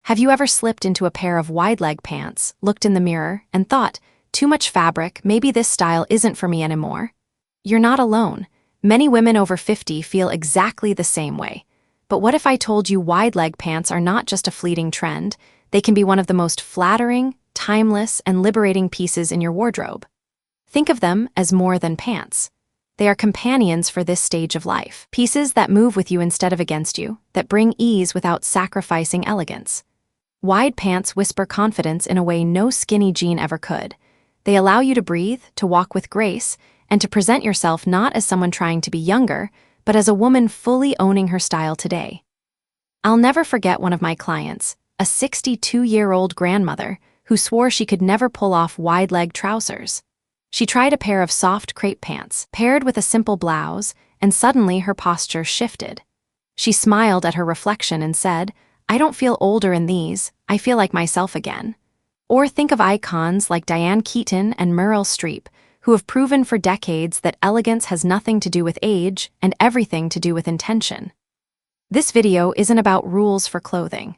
Have you ever slipped into a pair of wide-leg pants, looked in the mirror, and thought, too much fabric, maybe this style isn't for me anymore? You're not alone. Many women over 50 feel exactly the same way. But what if I told you wide-leg pants are not just a fleeting trend, they can be one of the most flattering, timeless, and liberating pieces in your wardrobe? Think of them as more than pants. They are companions for this stage of life, pieces that move with you instead of against you, that bring ease without sacrificing elegance. Wide pants whisper confidence in a way no skinny jean ever could. They allow you to breathe, to walk with grace, and to present yourself not as someone trying to be younger, but as a woman fully owning her style today. I'll never forget one of my clients, a 62-year-old grandmother, who swore she could never pull off wide-leg trousers. She tried a pair of soft crepe pants, paired with a simple blouse, and suddenly her posture shifted. She smiled at her reflection and said, "I don't feel older in these, I feel like myself again." Or think of icons like Diane Keaton and Meryl Streep, who have proven for decades that elegance has nothing to do with age and everything to do with intention. This video isn't about rules for clothing.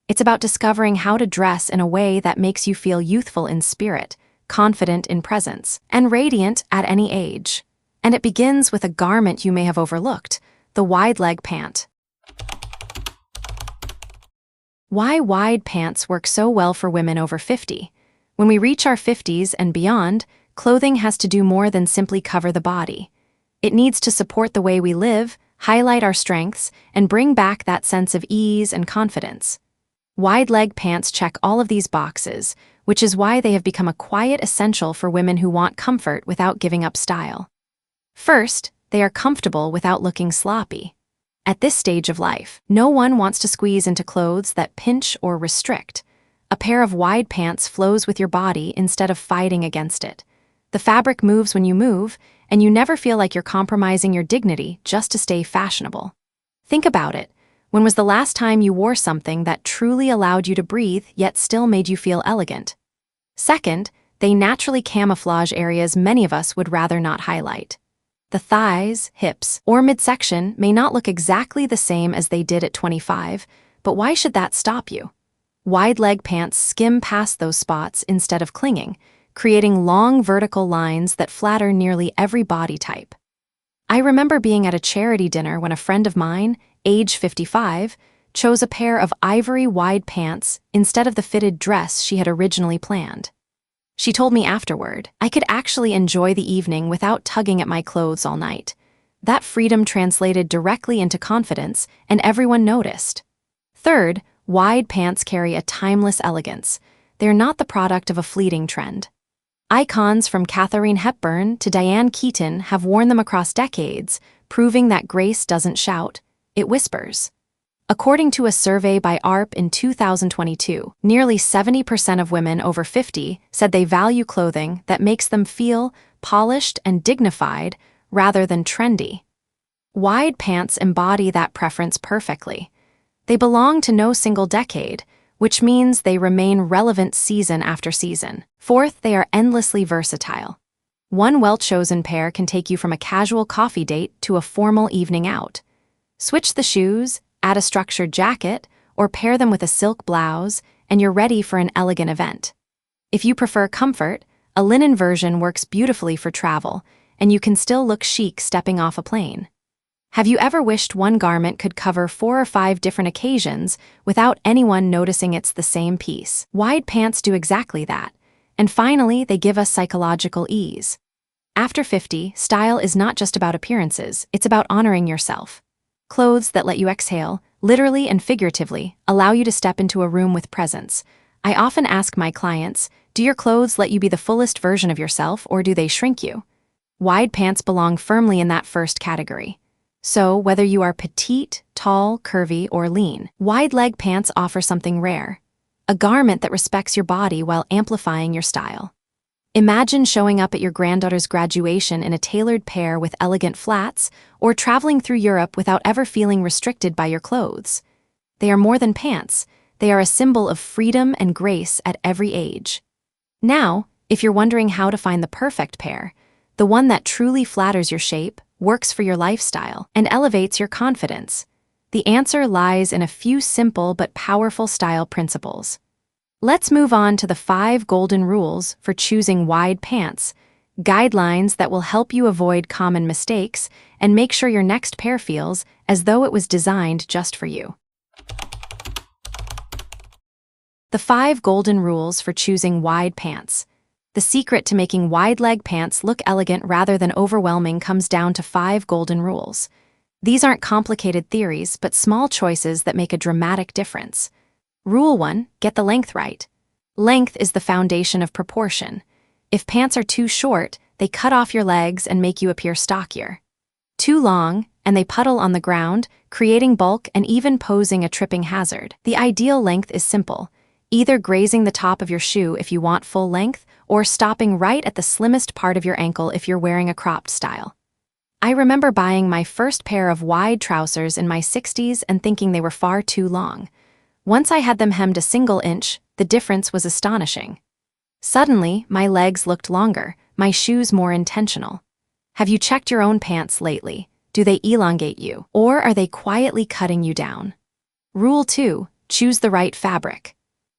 It's about discovering how to dress in a way that makes you feel youthful in spirit, confident in presence, and radiant at any age. And it begins with a garment you may have overlooked, the wide-leg pant. Why wide pants work so well for women over 50. When we reach our 50s and beyond, clothing has to do more than simply cover the body. It needs to support the way we live, highlight our strengths, and bring back that sense of ease and confidence. Wide-leg pants check all of these boxes, which is why they have become a quiet essential for women who want comfort without giving up style. First, they are comfortable without looking sloppy. At this stage of life, no one wants to squeeze into clothes that pinch or restrict. A pair of wide pants flows with your body instead of fighting against it. The fabric moves when you move, and you never feel like you're compromising your dignity just to stay fashionable. Think about it. When was the last time you wore something that truly allowed you to breathe yet still made you feel elegant? Second, they naturally camouflage areas many of us would rather not highlight. The thighs, hips, or midsection may not look exactly the same as they did at 25, but why should that stop you? Wide-leg pants skim past those spots instead of clinging, creating long vertical lines that flatter nearly every body type. I remember being at a charity dinner when a friend of mine, age 55, chose a pair of ivory wide pants instead of the fitted dress she had originally planned. She told me afterward, I could actually enjoy the evening without tugging at my clothes all night. That freedom translated directly into confidence, and everyone noticed. Third, wide pants carry a timeless elegance. They're not the product of a fleeting trend. Icons from Katharine Hepburn to Diane Keaton have worn them across decades, proving that grace doesn't shout, it whispers. According to a survey by AARP in 2022, nearly 70% of women over 50 said they value clothing that makes them feel polished and dignified rather than trendy. Wide pants embody that preference perfectly. They belong to no single decade, which means they remain relevant season after season. Fourth, they are endlessly versatile. One well-chosen pair can take you from a casual coffee date to a formal evening out. Switch the shoes, add a structured jacket, or pair them with a silk blouse, and you're ready for an elegant event. If you prefer comfort, a linen version works beautifully for travel, and you can still look chic stepping off a plane. Have you ever wished one garment could cover 4 or 5 different occasions without anyone noticing it's the same piece? Wide pants do exactly that. And finally, they give us psychological ease. After 50, style is not just about appearances, it's about honoring yourself. Clothes that let you exhale, literally and figuratively, allow you to step into a room with presence. I often ask my clients, do your clothes let you be the fullest version of yourself, or do they shrink you? Wide pants belong firmly in that first category. So, whether you are petite, tall, curvy, or lean, wide-leg pants offer something rare. A garment that respects your body while amplifying your style. Imagine showing up at your granddaughter's graduation in a tailored pair with elegant flats, or traveling through Europe without ever feeling restricted by your clothes. They are more than pants. They are a symbol of freedom and grace at every age. Now, if you're wondering how to find the perfect pair, the one that truly flatters your shape, works for your lifestyle, and elevates your confidence, The answer lies in a few simple but powerful style principles. Let's move on to the 5 golden rules for choosing wide pants, guidelines that will help you avoid common mistakes and make sure your next pair feels as though it was designed just for you. The 5 golden rules for choosing wide pants. The secret to making wide leg pants look elegant rather than overwhelming comes down to 5 golden rules. These aren't complicated theories, but small choices that make a dramatic difference. Rule 1, get the length right. Length is the foundation of proportion. If pants are too short, they cut off your legs and make you appear stockier. Too long, and they puddle on the ground, creating bulk and even posing a tripping hazard. The ideal length is simple, either grazing the top of your shoe if you want full length, or stopping right at the slimmest part of your ankle if you're wearing a cropped style. I remember buying my first pair of wide trousers in my 60s and thinking they were far too long. Once I had them hemmed a single inch, the difference was astonishing. Suddenly, my legs looked longer, my shoes more intentional. Have you checked your own pants lately? Do they elongate you, or are they quietly cutting you down? Rule 2, choose the right fabric.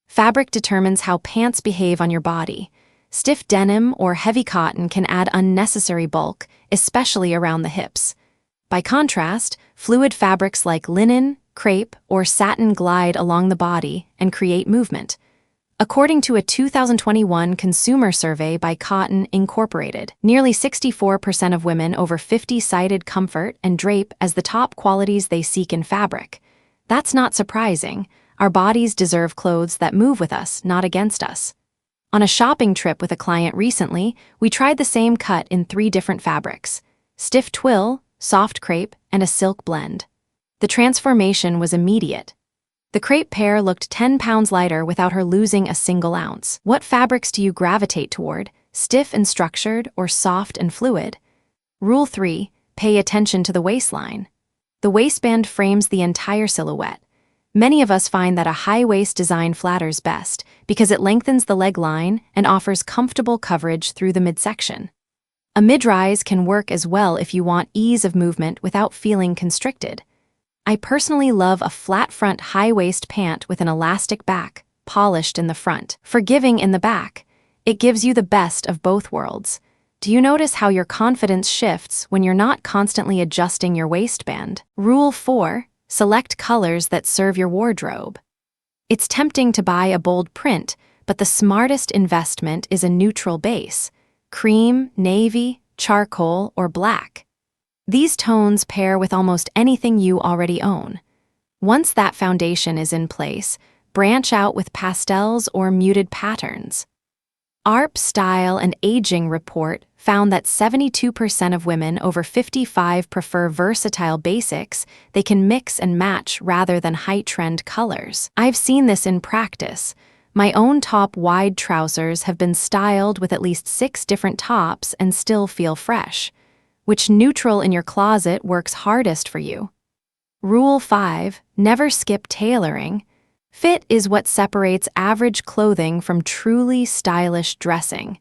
Fabric determines how pants behave on your body. Stiff denim or heavy cotton can add unnecessary bulk, especially around the hips. By contrast, fluid fabrics like linen, crepe, or satin glide along the body and create movement. According to a 2021 consumer survey by Cotton Incorporated, nearly 64% of women over 50 cited comfort and drape as the top qualities they seek in fabric. That's not surprising. Our bodies deserve clothes that move with us, not against us. On a shopping trip with a client recently, we tried the same cut in 3 different fabrics: stiff twill, soft crepe, and a silk blend. The transformation was immediate. The crepe pair looked 10 pounds lighter without her losing a single ounce. What fabrics do you gravitate toward, stiff and structured or soft and fluid? Rule 3, pay attention to the waistline. The waistband frames the entire silhouette. Many of us find that a high-waist design flatters best because it lengthens the leg line and offers comfortable coverage through the midsection. A mid-rise can work as well if you want ease of movement without feeling constricted. I personally love a flat-front high-waist pant with an elastic back, polished in the front, forgiving in the back. It gives you the best of both worlds. Do you notice how your confidence shifts when you're not constantly adjusting your waistband? Rule 4, select colors that serve your wardrobe. It's tempting to buy a bold print, but the smartest investment is a neutral base: cream, navy, charcoal, or black. These tones pair with almost anything you already own. Once that foundation is in place, branch out with pastels or muted patterns. ARP Style and Aging Report found that 72% of women over 55 prefer versatile basics they can mix and match rather than high-trend colors. I've seen this in practice. My own top wide trousers have been styled with at least 6 different tops and still feel fresh. Which neutral in your closet works hardest for you? Rule 5, never skip tailoring. Fit is what separates average clothing from truly stylish dressing.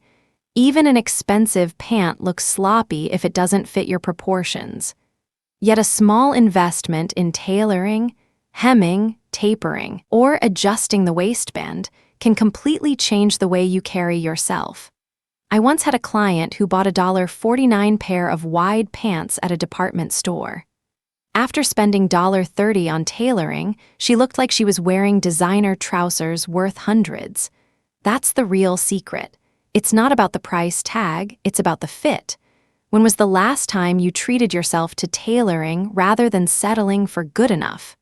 Even an expensive pant looks sloppy if it doesn't fit your proportions. Yet a small investment in tailoring, hemming, tapering, or adjusting the waistband can completely change the way you carry yourself. I once had a client who bought a $49 pair of wide pants at a department store. After spending $30 on tailoring, she looked like she was wearing designer trousers worth hundreds. That's the real secret. It's not about the price tag, it's about the fit. When was the last time you treated yourself to tailoring rather than settling for good enough?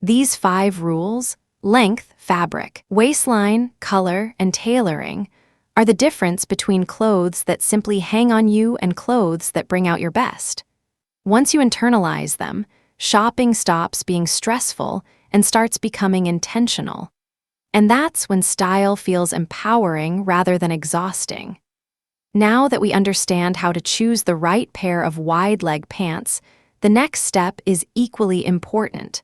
These 5 rules, length, fabric, waistline, color, and tailoring, are the difference between clothes that simply hang on you and clothes that bring out your best. Once you internalize them, shopping stops being stressful and starts becoming intentional. And that's when style feels empowering rather than exhausting. Now that we understand how to choose the right pair of wide-leg pants, the next step is equally important: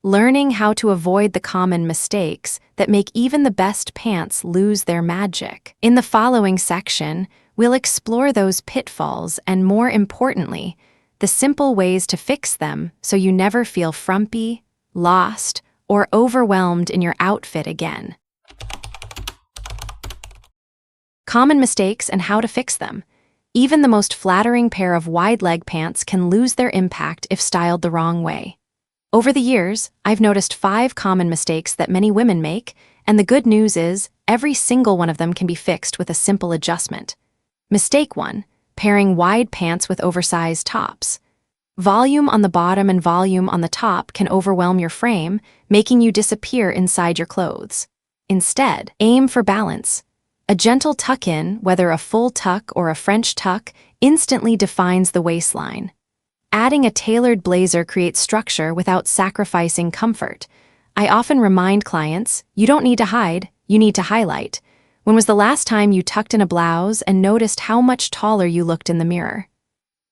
learning how to avoid the common mistakes that make even the best pants lose their magic. In the following section, we'll explore those pitfalls and, more importantly, the simple ways to fix them so you never feel frumpy, lost, or overwhelmed in your outfit again. Common mistakes and how to fix them. Even the most flattering pair of wide-leg pants can lose their impact if styled the wrong way. Over the years, I've noticed 5 common mistakes that many women make, and the good news is, every single one of them can be fixed with a simple adjustment. Mistake 1. Pairing wide pants with oversized tops. Volume on the bottom and volume on the top can overwhelm your frame, making you disappear inside your clothes. Instead, aim for balance. A gentle tuck-in, whether a full tuck or a French tuck, instantly defines the waistline. Adding a tailored blazer creates structure without sacrificing comfort. I often remind clients, you don't need to hide, you need to highlight. When was the last time you tucked in a blouse and noticed how much taller you looked in the mirror?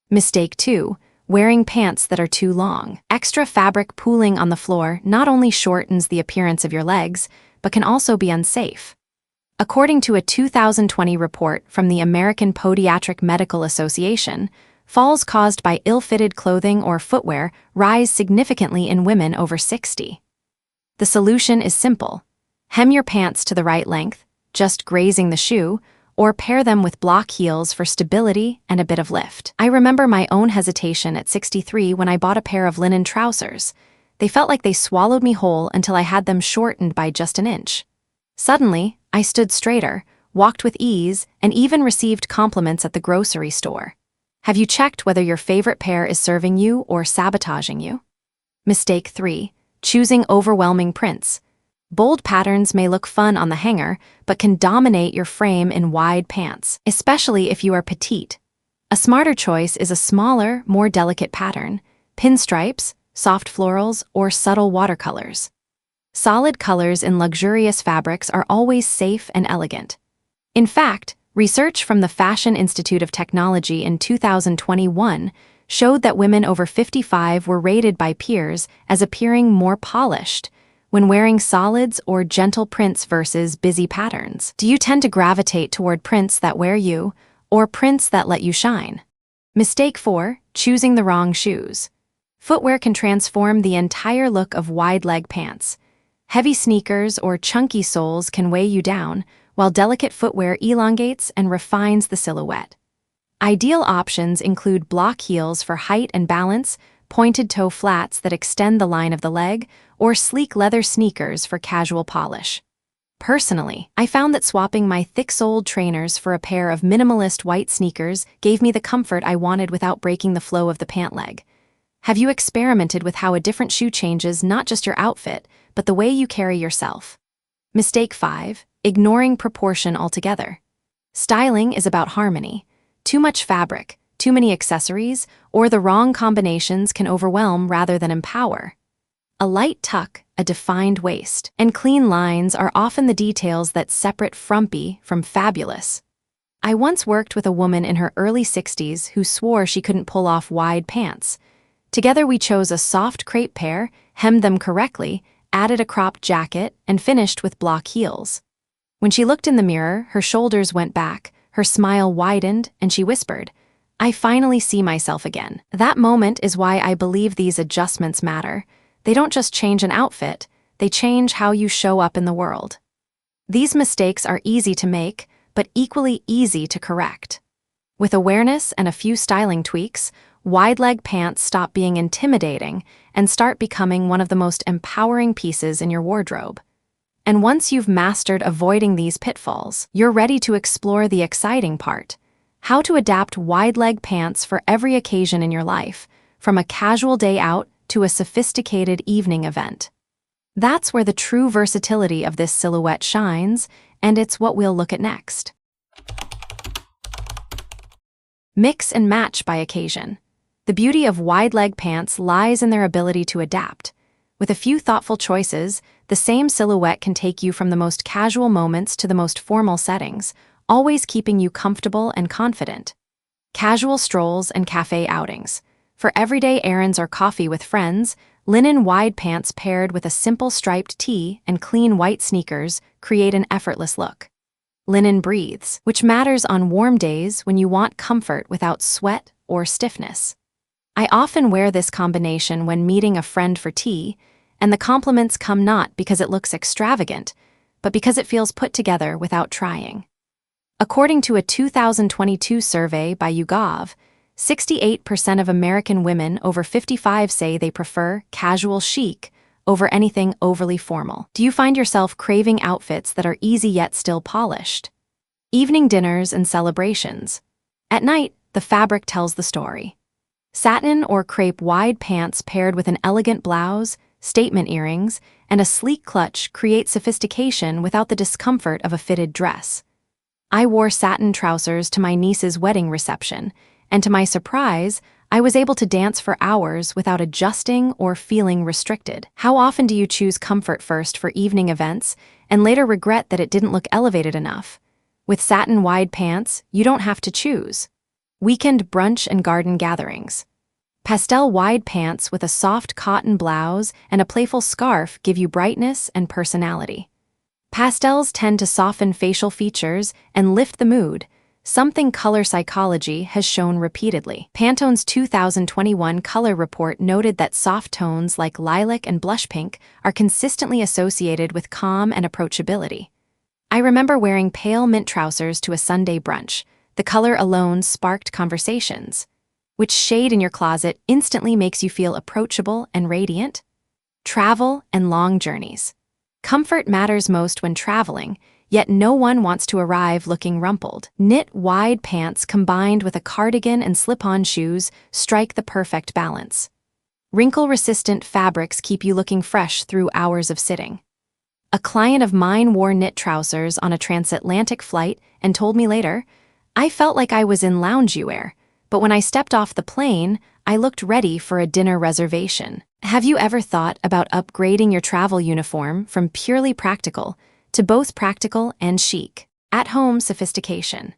Mistake 2. Wearing pants that are too long. Extra fabric pooling on the floor not only shortens the appearance of your legs, but can also be unsafe. According to a 2020 report from the American Podiatric Medical Association, falls caused by ill-fitted clothing or footwear rise significantly in women over 60. The solution is simple. Hem your pants to the right length, just grazing the shoe, or pair them with block heels for stability and a bit of lift. I remember my own hesitation at 63 when I bought a pair of linen trousers. They felt like they swallowed me whole until I had them shortened by just an inch. Suddenly, I stood straighter, walked with ease, and even received compliments at the grocery store. Have you checked whether your favorite pair is serving you or sabotaging you? Mistake 3. Choosing overwhelming prints. Bold patterns may look fun on the hanger, but can dominate your frame in wide pants, especially if you are petite. A smarter choice is a smaller, more delicate pattern, pinstripes, soft florals, or subtle watercolors. Solid colors in luxurious fabrics are always safe and elegant. In fact, research from the Fashion Institute of Technology in 2021 showed that women over 55 were rated by peers as appearing more polished when wearing solids or gentle prints versus busy patterns. Do you tend to gravitate toward prints that wear you, or prints that let you shine? Mistake 4. Choosing the wrong shoes. Footwear can transform the entire look of wide-leg pants. Heavy sneakers or chunky soles can weigh you down, while delicate footwear elongates and refines the silhouette. Ideal options include block heels for height and balance, pointed toe flats that extend the line of the leg, or sleek leather sneakers for casual polish. Personally, I found that swapping my thick-soled trainers for a pair of minimalist white sneakers gave me the comfort I wanted without breaking the flow of the pant leg. Have you experimented with how a different shoe changes not just your outfit, but the way you carry yourself? Mistake 5. Ignoring proportion altogether. Styling is about harmony. Too much fabric, too many accessories, or the wrong combinations can overwhelm rather than empower. A light tuck, a defined waist, and clean lines are often the details that separate frumpy from fabulous. I once worked with a woman in her early 60s who swore she couldn't pull off wide pants. Together we chose a soft crepe pair, hemmed them correctly, added a cropped jacket, and finished with block heels. When she looked in the mirror, her shoulders went back, her smile widened, and she whispered, "I finally see myself again." That moment is why I believe these adjustments matter. They don't just change an outfit, they change how you show up in the world. These mistakes are easy to make, but equally easy to correct. With awareness and a few styling tweaks, wide-leg pants stop being intimidating and start becoming one of the most empowering pieces in your wardrobe. And once you've mastered avoiding these pitfalls, you're ready to explore the exciting part: how to adapt wide-leg pants for every occasion in your life, from a casual day out to a sophisticated evening event. That's where the true versatility of this silhouette shines, and it's what we'll look at next. Mix and match by occasion. The beauty of wide-leg pants lies in their ability to adapt. With a few thoughtful choices, the same silhouette can take you from the most casual moments to the most formal settings, always keeping you comfortable and confident. Casual strolls and cafe outings. For everyday errands or coffee with friends, linen wide pants paired with a simple striped tee and clean white sneakers create an effortless look. Linen breathes, which matters on warm days when you want comfort without sweat or stiffness. I often wear this combination when meeting a friend for tea, and the compliments come not because it looks extravagant, but because it feels put together without trying. According to a 2022 survey by YouGov, 68% of American women over 55 say they prefer casual chic over anything overly formal. Do you find yourself craving outfits that are easy yet still polished? Evening dinners and celebrations. At night, the fabric tells the story. Satin or crepe wide pants paired with an elegant blouse, statement earrings, and a sleek clutch create sophistication without the discomfort of a fitted dress. I wore satin trousers to my niece's wedding reception, and to my surprise, I was able to dance for hours without adjusting or feeling restricted. How often do you choose comfort first for evening events and later regret that it didn't look elevated enough? With satin wide pants, you don't have to choose. Weekend brunch and garden gatherings. Pastel wide pants with a soft cotton blouse and a playful scarf give you brightness and personality. Pastels tend to soften facial features and lift the mood, something color psychology has shown repeatedly. Pantone's 2021 color report noted that soft tones like lilac and blush pink are consistently associated with calm and approachability. I remember wearing pale mint trousers to a Sunday brunch. The color alone sparked conversations. Which shade in your closet instantly makes you feel approachable and radiant? Travel and long journeys. Comfort matters most when traveling, yet no one wants to arrive looking rumpled. Knit wide pants combined with a cardigan and slip-on shoes strike the perfect balance. Wrinkle-resistant fabrics keep you looking fresh through hours of sitting. A client of mine wore knit trousers on a transatlantic flight and told me later, "I felt like I was in loungewear, but when I stepped off the plane, I looked ready for a dinner reservation." Have you ever thought about upgrading your travel uniform from purely practical to both practical and chic? At-home sophistication.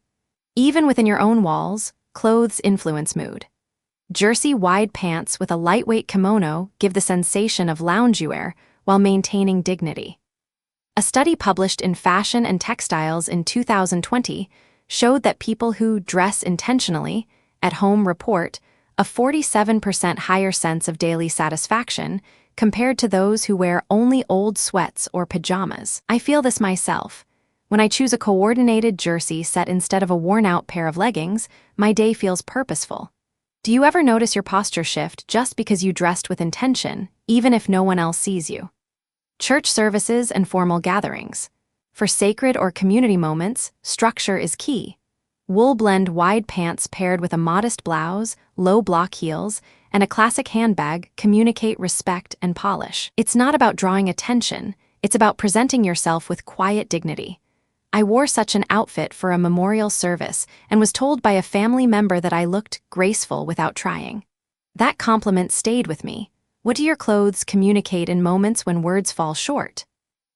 Even within your own walls, clothes influence mood. Jersey wide pants with a lightweight kimono give the sensation of loungewear while maintaining dignity. A study published in Fashion and Textiles in 2020 showed that people who dress intentionally at home report a 47% higher sense of daily satisfaction compared to those who wear only old sweats or pajamas. I feel this myself. When I choose a coordinated jersey set instead of a worn-out pair of leggings, my day feels purposeful. Do you ever notice your posture shift just because you dressed with intention, even if no one else sees you? Church services and formal gatherings. For sacred or community moments, structure is key. Wool blend wide pants paired with a modest blouse, low block heels, and a classic handbag communicate respect and polish. It's not about drawing attention, it's about presenting yourself with quiet dignity. I wore such an outfit for a memorial service and was told by a family member that I looked graceful without trying. That compliment stayed with me. What do your clothes communicate in moments when words fall short?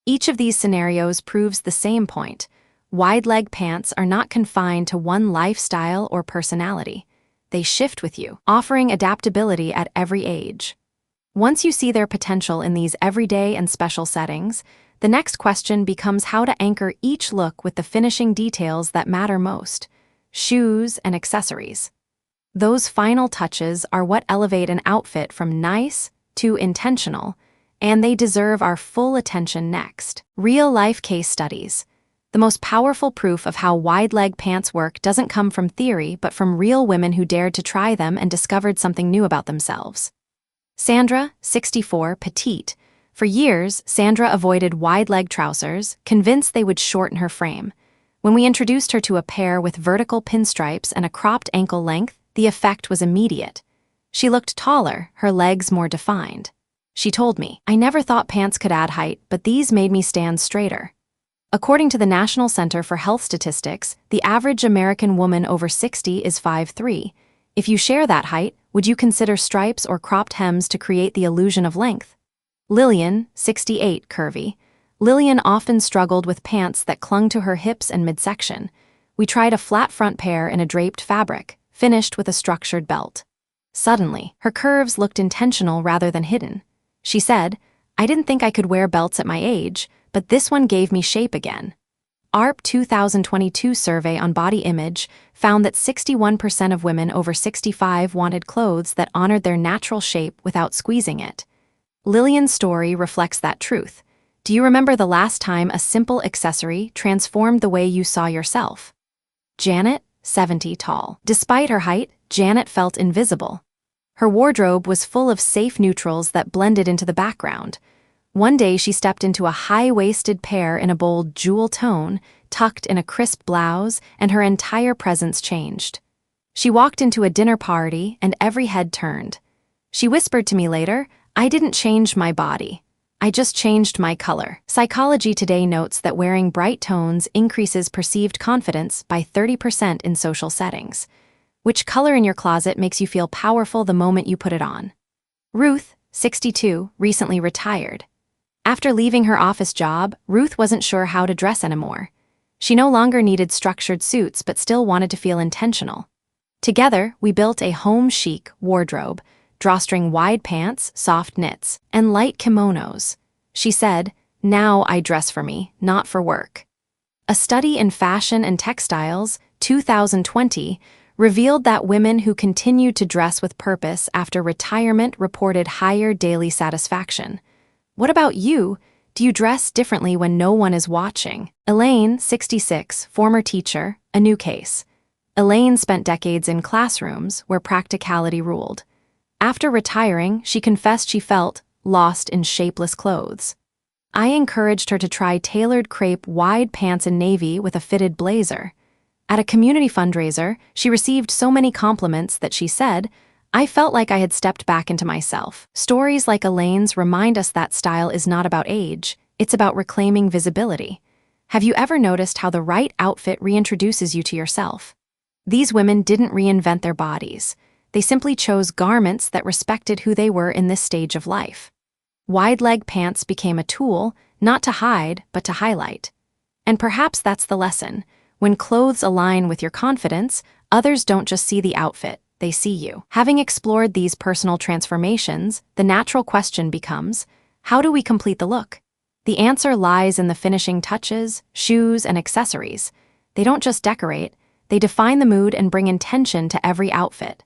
Each of these scenarios proves the same point. Wide leg pants are not confined to one lifestyle or personality. They shift with you, offering adaptability at every age. Once you see their potential in these everyday and special settings, the next question becomes how to anchor each look with the finishing details that matter most: shoes and accessories. Those final touches are what elevate an outfit from nice to intentional, and they deserve our full attention next. Real-life case studies. The most powerful proof of how wide-leg pants work doesn't come from theory, but from real women who dared to try them and discovered something new about themselves. Sandra, 64, petite. For years, Sandra avoided wide-leg trousers, convinced they would shorten her frame. When we introduced her to a pair with vertical pinstripes and a cropped ankle length, the effect was immediate. She looked taller, her legs more defined. She told me, "I never thought pants could add height, but these made me stand straighter." According to the National Center for Health Statistics, the average American woman over 60 is 5'3". If you share that height, would you consider stripes or cropped hems to create the illusion of length? Lillian, 68, curvy. Lillian often struggled with pants that clung to her hips and midsection. We tried a flat front pair in a draped fabric, finished with a structured belt. Suddenly, her curves looked intentional rather than hidden. She said, "I didn't think I could wear belts at my age, but this one gave me shape again." AARP 2022 survey on body image found that 61% of women over 65 wanted clothes that honored their natural shape without squeezing it. Lillian's story reflects that truth. Do you remember the last time a simple accessory transformed the way you saw yourself? Janet, 70 tall. Despite her height, Janet felt invisible. Her wardrobe was full of safe neutrals that blended into the background. One day she stepped into a high-waisted pair in a bold jewel tone, tucked in a crisp blouse, and her entire presence changed. She walked into a dinner party and every head turned. She whispered to me later, "I didn't change my body. I just changed my color." Psychology Today notes that wearing bright tones increases perceived confidence by 30% in social settings. Which color in your closet makes you feel powerful the moment you put it on? Ruth, 62, recently retired. After leaving her office job, Ruth wasn't sure how to dress anymore. She no longer needed structured suits but still wanted to feel intentional. Together, we built a home chic wardrobe, drawstring wide pants, soft knits, and light kimonos. She said, "Now I dress for me, not for work." A study in Fashion and Textiles, 2020, revealed that women who continued to dress with purpose after retirement reported higher daily satisfaction. What about you? Do you dress differently when no one is watching? Elaine, 66, former teacher, a new case. Elaine spent decades in classrooms where practicality ruled. After retiring, she confessed she felt lost in shapeless clothes. I encouraged her to try tailored crepe wide pants in navy with a fitted blazer. At a community fundraiser, she received so many compliments that she said, "I felt like I had stepped back into myself." Stories like Elaine's remind us that style is not about age, it's about reclaiming visibility. Have you ever noticed how the right outfit reintroduces you to yourself? These women didn't reinvent their bodies. They simply chose garments that respected who they were in this stage of life. Wide-leg pants became a tool, not to hide, but to highlight. And perhaps that's the lesson. When clothes align with your confidence, others don't just see the outfit, they see you. Having explored these personal transformations, the natural question becomes, how do we complete the look? The answer lies in the finishing touches, shoes, and accessories. They don't just decorate, they define the mood and bring intention to every outfit.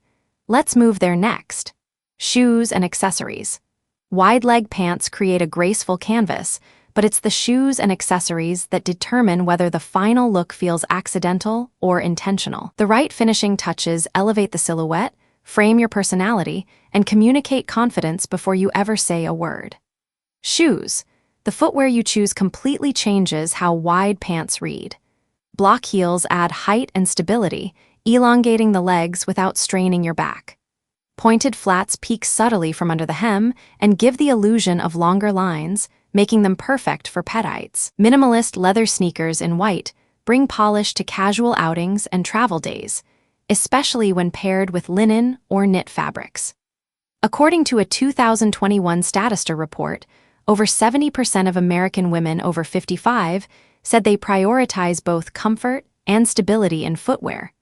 Let's move there next. Shoes and accessories. Wide-leg pants create a graceful canvas, but it's the shoes and accessories that determine whether the final look feels accidental or intentional. The right finishing touches elevate the silhouette, frame your personality, and communicate confidence before you ever say a word. Shoes. The footwear you choose completely changes how wide pants read. Block heels add height and stability, elongating the legs without straining your back. Pointed flats peek subtly from under the hem and give the illusion of longer lines, making them perfect for pedites. Minimalist leather sneakers in white bring polish to casual outings and travel days, especially when paired with linen or knit fabrics. According to a 2021 Statista report, over 70% of American women over 55 said they prioritize both comfort and stability in footwear,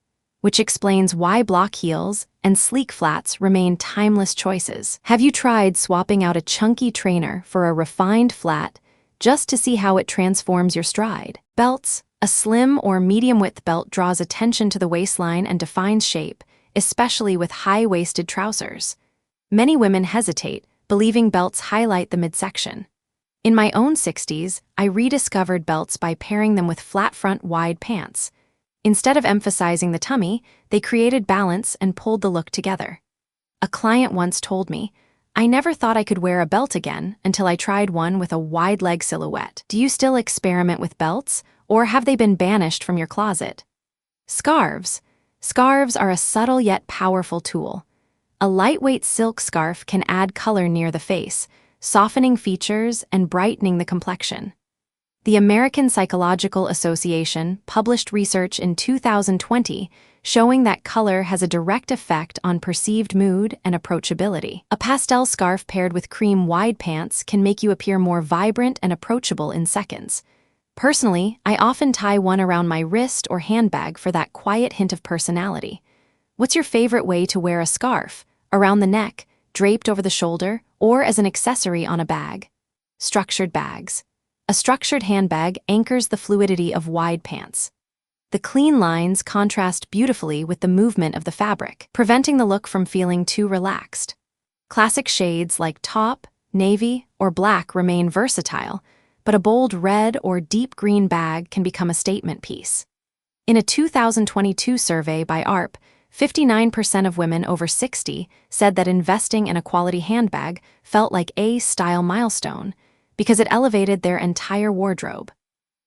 which explains why block heels and sleek flats remain timeless choices. Have you tried swapping out a chunky trainer for a refined flat just to see how it transforms your stride? Belts. A slim or medium-width belt draws attention to the waistline and defines shape, especially with high-waisted trousers. Many women hesitate, believing belts highlight the midsection. In my own 60s, I rediscovered belts by pairing them with flat-front wide pants. Instead of emphasizing the tummy, they created balance and pulled the look together. A client once told me, "I never thought I could wear a belt again until I tried one with a wide leg silhouette." Do you still experiment with belts, or have they been banished from your closet? Scarves. Scarves are a subtle yet powerful tool. A lightweight silk scarf can add color near the face, softening features and brightening the complexion. The American Psychological Association published research in 2020 showing that color has a direct effect on perceived mood and approachability. A pastel scarf paired with cream wide pants can make you appear more vibrant and approachable in seconds. Personally, I often tie one around my wrist or handbag for that quiet hint of personality. What's your favorite way to wear a scarf? Around the neck, draped over the shoulder, or as an accessory on a bag? Structured bags. A structured handbag anchors the fluidity of wide pants. The clean lines contrast beautifully with the movement of the fabric, preventing the look from feeling too relaxed. Classic shades like taupe, navy, or black remain versatile, but a bold red or deep green bag can become a statement piece. In a 2022 survey by AARP, 59% of women over 60 said that investing in a quality handbag felt like a style milestone because it elevated their entire wardrobe.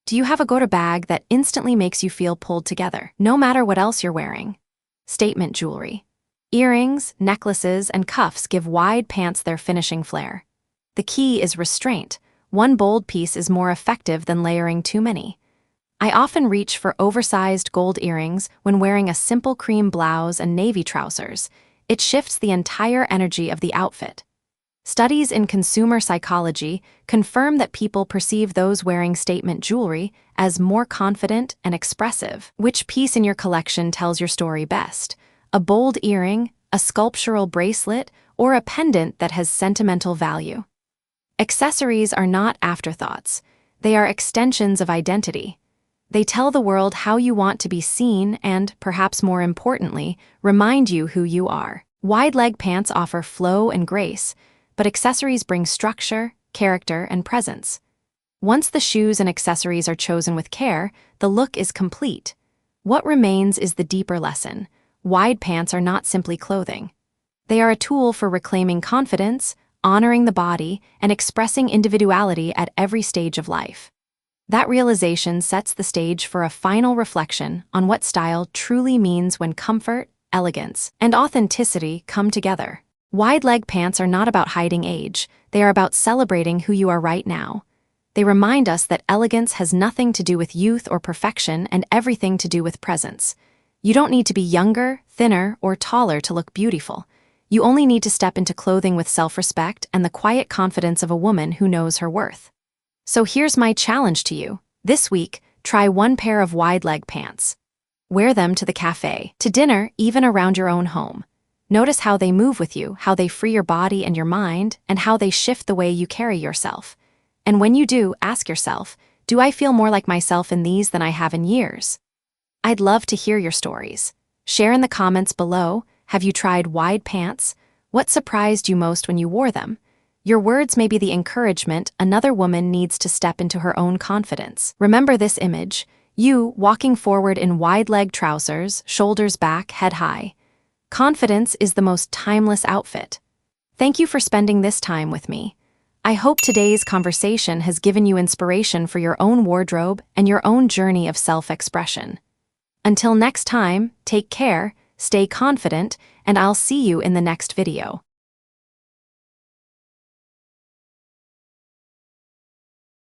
Do you have a go-to bag that instantly makes you feel pulled together, no matter what else you're wearing? Statement jewelry. Earrings, necklaces, and cuffs give wide pants their finishing flair. The key is restraint. One bold piece is more effective than layering too many. I often reach for oversized gold earrings when wearing a simple cream blouse and navy trousers. It shifts the entire energy of the outfit. Studies in consumer psychology confirm that people perceive those wearing statement jewelry as more confident and expressive. Which piece in your collection tells your story best? A bold earring, a sculptural bracelet, or a pendant that has sentimental value? Accessories are not afterthoughts. They are extensions of identity. They tell the world how you want to be seen and, perhaps more importantly, remind you who you are. Wide leg pants offer flow and grace, but accessories bring structure, character, and presence. Once the shoes and accessories are chosen with care, the look is complete. What remains is the deeper lesson. Wide pants are not simply clothing. They are a tool for reclaiming confidence, honoring the body, and expressing individuality at every stage of life. That realization sets the stage for a final reflection on what style truly means when comfort, elegance, and authenticity come together. Wide leg pants are not about hiding age. They are about celebrating who you are right now. They remind us that elegance has nothing to do with youth or perfection and everything to do with presence. You don't need to be younger, thinner, or taller to look beautiful. You only need to step into clothing with self-respect and the quiet confidence of a woman who knows her worth. So here's my challenge to you. This week, try one pair of wide leg pants. Wear them to the cafe, to dinner, even around your own home. Notice how they move with you, how they free your body and your mind, and how they shift the way you carry yourself. And when you do, ask yourself, do I feel more like myself in these than I have in years? I'd love to hear your stories. Share in the comments below. Have you tried wide pants? What surprised you most when you wore them? Your words may be the encouragement another woman needs to step into her own confidence. Remember this image, you walking forward in wide-leg trousers, shoulders back, head high. Confidence is the most timeless outfit. Thank you for spending this time with me. I hope today's conversation has given you inspiration for your own wardrobe and your own journey of self-expression. Until next time, take care, stay confident, and I'll see you in the next video.